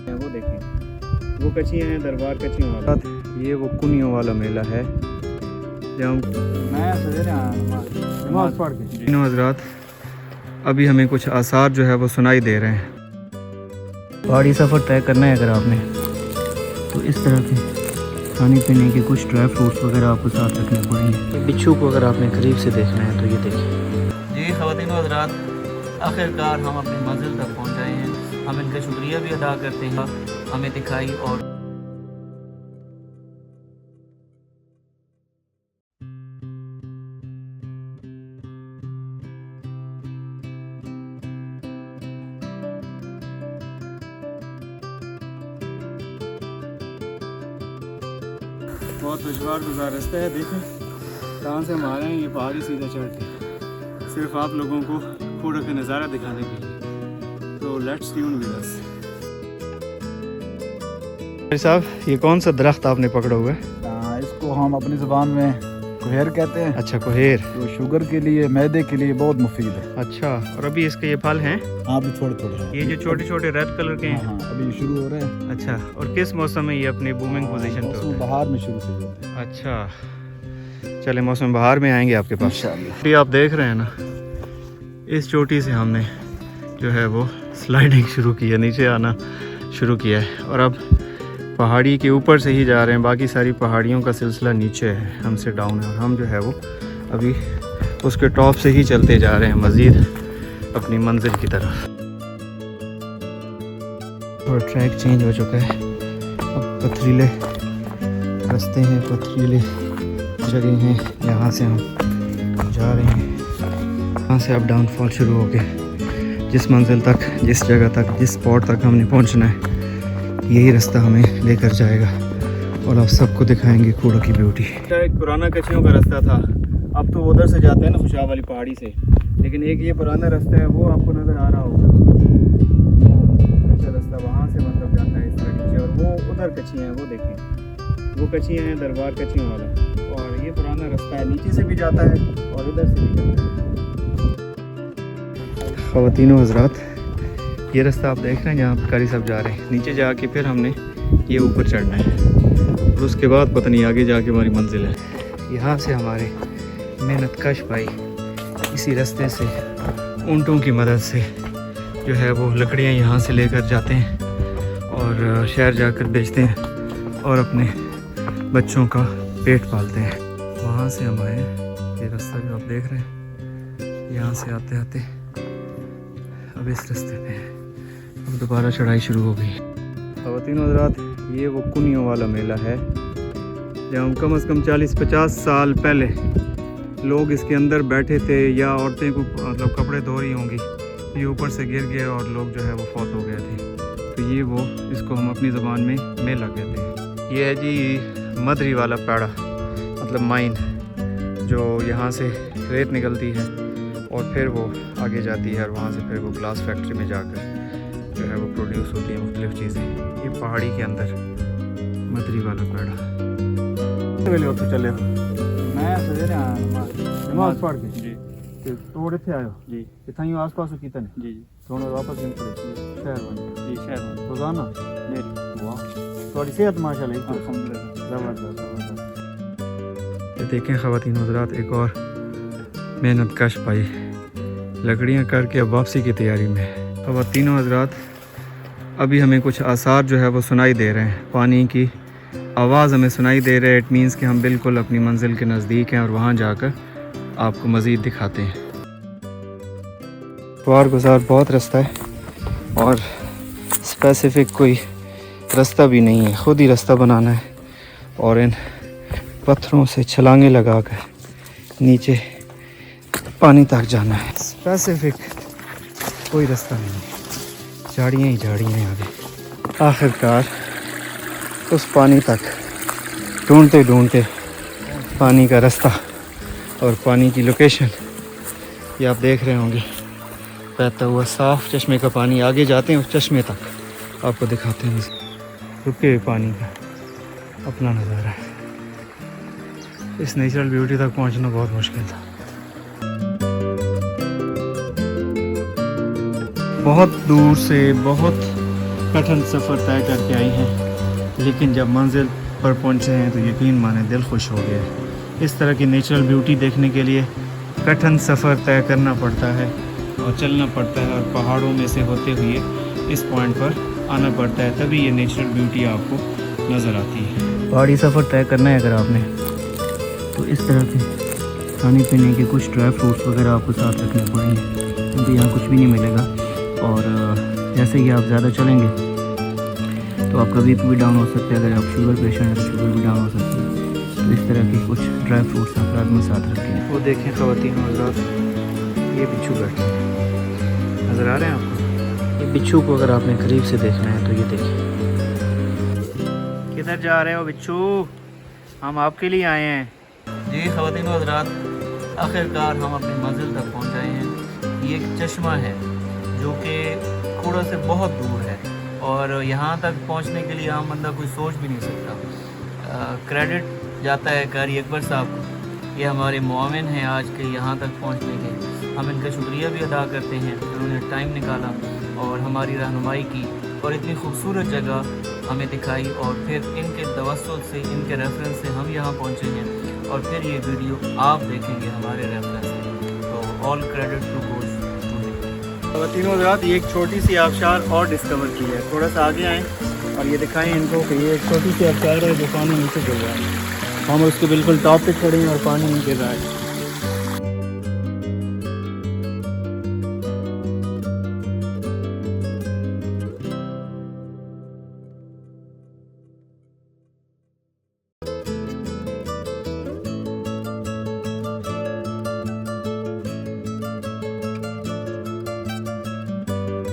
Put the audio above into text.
वो देखें, वो कच्चियाँ हैं, दरबार कच्चियों वाला। ये वो कुनियों वाला मेला है जहाँ नमाज पढ़ के हज़रात अभी हमें कुछ आसार जो है वो सुनाई दे रहे हैं। पहाड़ी सफ़र तय करना है अगर आपने, तो इस तरह के खाने पीने के कुछ ड्राई फ्रूट्स वगैरह आपको साथ रखने पड़ेंगे। बिच्छू को अगर आपने करीब से देखना है तो ये देखिए। जी ख़वातीन व हज़रात, आखिरकार हम अपनी मंजिल तक पहुँच गए हैं। हम इनका शुक्रिया भी अदा करते हैं, हमें दिखाई। और बहुत दुश्वार गुजार रास्ता है। देखें कहाँ से हम आ रहे हैं, ये पहाड़ी सीधा चढ़ के, सिर्फ आप लोगों को खूड़ा का नज़ारा दिखाने के लिए। तो लेट्स ट्यून विद अस। साहब, ये कौन सा दरख्त आपने पकड़ा हुआ है? इसको हम अपनी ज़ुबान में कोहेर कहते हैं। अच्छा, कोहेर। तो शुगर के लिए, मैदे के लिए बहुत मुफीद है। अच्छा, और अभी इसके ये फल हैं? हाँ, अभी थोड़े थोड़े हैं। ये जो छोटे छोटे रेड कलर के हैं? हाँ, अभी शुरू हो रहे हैं। अच्छा, और किस मौसम में ये अपनी बूमिंग पोजीशन पे होते हैं? बहार में शुरू से होते हैं। अच्छा, चले मौसम बहार में आएंगे आपके पास इंशाअल्लाह। ये आप देख रहे हैं ना, इस चोटी से हमने जो है वो स्लाइडिंग शुरू की है, नीचे आना शुरू किया है। और अब पहाड़ी के ऊपर से ही जा रहे हैं, बाकी सारी पहाड़ियों का सिलसिला नीचे है, हमसे डाउन है। और हम जो है वो अभी उसके टॉप से ही चलते जा रहे हैं मज़ीद अपनी मंजिल की तरफ। और ट्रैक चेंज हो चुका है, अब पथरीले रास्ते हैं, पथरीले जगह हैं, यहाँ से हम जा रहे हैं। यहाँ से अब डाउनफॉल शुरू हो गया। जिस मंजिल तक, जिस जगह तक, जिस स्पॉट तक हमने पहुँचना है, यही रास्ता हमें लेकर जाएगा और आप सबको दिखाएंगे कूड़ा की ब्यूटी। एक पुराना कच्चियों का रास्ता था, अब तो उधर से जाते हैं ना खुशाब वाली पहाड़ी से, लेकिन एक ये पुराना रास्ता है, वो आपको नज़र आ रहा होगा, कच्चा रास्ता वहाँ से मतलब जाता है इस तरह नीचे। और वो उधर कच्चियाँ हैं, वो देखें, वो कच्चियाँ हैं, दरबार कच्चियों वाला। और ये पुराना रास्ता है, नीचे से भी जाता है और इधर से भी जाता है। ख़वातीन व हज़रात, ये रास्ता आप देख रहे हैं जहाँ कारी साहब जा रहे हैं, नीचे जाके फिर हमने ये ऊपर चढ़ना है और उसके बाद पता नहीं आगे जाके हमारी मंजिल है। यहाँ से हमारे मेहनतकश भाई इसी रास्ते से ऊँटों की मदद से जो है वो लकड़ियाँ यहाँ से लेकर जाते हैं और शहर जाकर बेचते हैं और अपने बच्चों का पेट पालते हैं। वहाँ से हम आए, ये रास्ता जो आप देख रहे हैं, यहाँ से आते आते अब इस रास्ते पे है। अब दोबारा चढ़ाई शुरू हो गई। ख़वातीन व हज़रात, ये वो कुनियों वाला मेला है जहाँ कम से कम 40-50 साल पहले लोग इसके अंदर बैठे थे, या औरतें को मतलब कपड़े धो रही होंगी, ये ऊपर से गिर गए और लोग जो है वो फौत हो गए थे। तो ये वो, इसको हम अपनी ज़बान में मेला कहते हैं। ये है जी मदरी वाला पेड़ा, मतलब माइन, जो यहाँ से रेत निकलती है और फिर वो आगे जाती है और वहाँ से फिर वो ग्लास फैक्ट्री में जाकर जो है वो प्रोड्यूस होती है मुख्तलिफ़ चीज़ें। ये पहाड़ी के अंदर मदरी वाला पेड़ा। तो चले मैं सवेरे आया नमाज पढ़ के जी, तोड़ इत्थे आयो जी इतना ही आस पास कीता ने जी थोड़ा वापस निकले शहर बन जी, शहर रोजाना जी। वाह, थोड़ी सेहत माशाल्लाह अल्हम्दुलिल्लाह। जबरदस्त। देखें ख़वातीन हज़रात, एक और मेहनतकश भाई लकड़ियाँ करके अब वापसी की तैयारी में है। ख़वातीन हज़रात, अभी हमें कुछ आसार जो है वो सुनाई दे रहे हैं, पानी की आवाज़ हमें सुनाई दे रही है। इट मीन्स कि हम बिल्कुल अपनी मंजिल के नज़दीक हैं और वहाँ जाकर आपको मज़ीद दिखाते हैं। वार गुजार बहुत रास्ता है और स्पेसिफ़िक कोई रास्ता भी नहीं है, ख़ुद ही रास्ता बनाना है और इन पत्थरों से छलांगे लगाकर नीचे पानी तक जाना है। स्पेसिफ़िक कोई रास्ता नहीं है, झाड़ियाँ ही झाड़ियाँ हैं आगे। आखिरकार उस पानी तक ढूंढते ढूंढते पानी का रास्ता और पानी की लोकेशन ये आप देख रहे होंगे, बहता हुआ साफ़ चश्मे का पानी। आगे जाते हैं उस चश्मे तक, आपको दिखाते हैं रुके हुए पानी का अपना नज़ारा है। इस नेचुरल ब्यूटी तक पहुंचना बहुत मुश्किल था। बहुत दूर से, बहुत कठिन सफ़र तय करके आई हैं, लेकिन जब मंजिल पर पहुंचे हैं तो यकीन माने दिल खुश हो गया है। इस तरह की नेचुरल ब्यूटी देखने के लिए कठिन सफ़र तय करना पड़ता है और चलना पड़ता है, और पहाड़ों में से होते हुए इस पॉइंट पर आना पड़ता है, तभी ये नेचुरल ब्यूटी आपको नज़र आती है। पहाड़ी सफ़र तय करना है अगर आपने, तो इस तरह के खाने पीने के कुछ ड्राई फ्रूट्स वगैरह आपको साथ रखने पड़ेंगे, क्योंकि यहाँ कुछ भी नहीं मिलेगा। और जैसे ही आप ज़्यादा चलेंगे तो आपका बीपी भी डाउन हो सकता है। अगर आप शुगर पेशेंट हैं तो शुगर भी डाउन हो सकती है। तो इस तरह के कुछ ड्राई फ्रूट्स आप रात में साथ रखें। वो देखें ख़वातीन और हज़रात, ये बिच्छू बैठे हैं, नज़र आ रहे हैं आपको? ये बिच्छू को अगर आपने करीब से देखना है तो ये देखिए। किधर जा रहे हो बिच्छू? हम आपके लिए आए हैं। जी ख़वातीन और हज़रात, आखिरकार हम अपनी मंजिल तक पहुँच आए हैं। ये एक चश्मा है जो कि कूड़ा से बहुत दूर है, और यहाँ तक पहुँचने के लिए आम बंदा कोई सोच भी नहीं सकता। क्रेडिट जाता है कारी अकबर साहब को, ये हमारे मुआविन हैं आज के यहाँ तक पहुँचने के। हम इनका शुक्रिया भी अदा करते हैं, उन्होंने टाइम निकाला और हमारी रहनुमाई की और इतनी खूबसूरत जगह हमें दिखाई, और फिर इनके तवस्सुल से, इनके रेफरेंस से हम यहाँ पहुँचे हैं, और फिर ये वीडियो आप देखेंगे हमारे रेफरेंस से। तो all credit to goes to तीनों रात। ये एक छोटी सी आबशार और डिस्कवर की है। थोड़ा सा आगे आएँ और ये दिखाएं इनको कि ये एक छोटी सी आबशार है जो पानी नीचे गिर रहा है। हम उसके बिल्कुल टॉप पे खड़े हैं और पानी नहीं गिर रहा है।